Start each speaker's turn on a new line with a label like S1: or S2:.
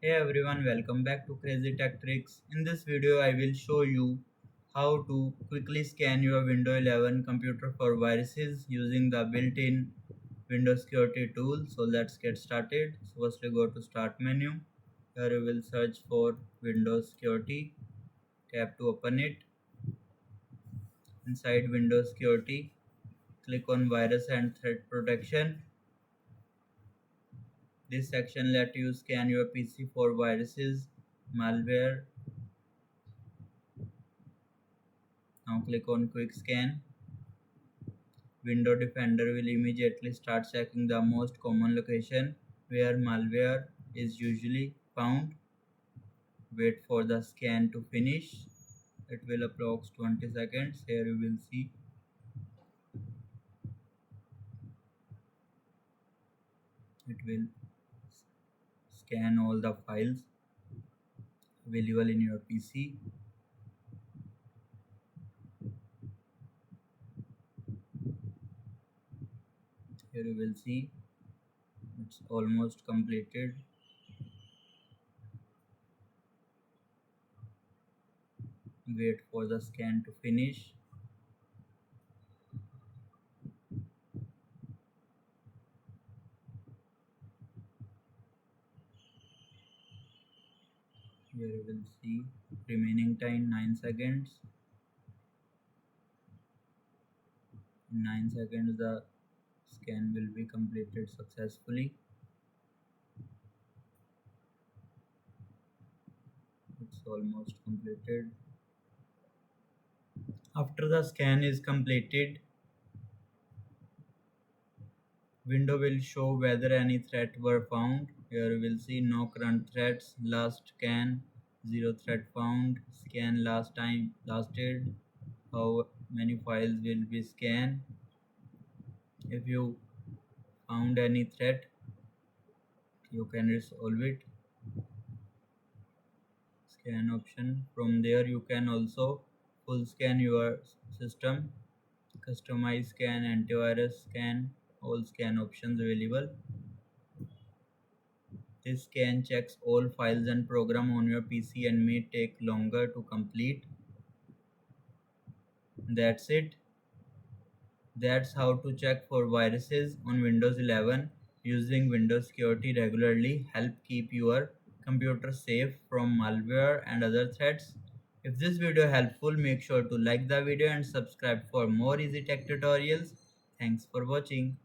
S1: Hey everyone, welcome back to Crazy Tech Tricks. In this video, I will show you how to quickly scan your Windows 11 computer for viruses using the built-in Windows security tool. So let's get started. So firstly, go to Start menu. Here you will search for Windows security. Tap to open it. Inside Windows security, click on Virus and Threat Protection. This section lets you scan your PC for viruses, malware. Now click on Quick Scan. Windows Defender will immediately start checking the most common location where malware is usually found. Wait for the scan to finish. It will approx 20 seconds. Here you will see it will scan all the files available in your PC. Here you will see it's almost completed. Wait for the scan to finish. Here you will see remaining time 9 seconds. In 9 seconds the scan will be completed successfully. It's almost completed. After the scan is completed, window will show whether any threat were found. Here you will see no current threats, last scan, zero threat found, scan last time lasted, how many files will be scanned. If you found any threat, you can resolve it. Scan option. From there you can also full scan your system, customize scan, antivirus scan, all scan options available. This scan checks all files and program on your PC and may take longer to complete. That's it. That's how to check for viruses on Windows 11 using Windows security regularly. Help keep your computer safe from malware and other threats. If this video helpful, make sure to like the video and subscribe for more easy tech tutorials. Thanks for watching.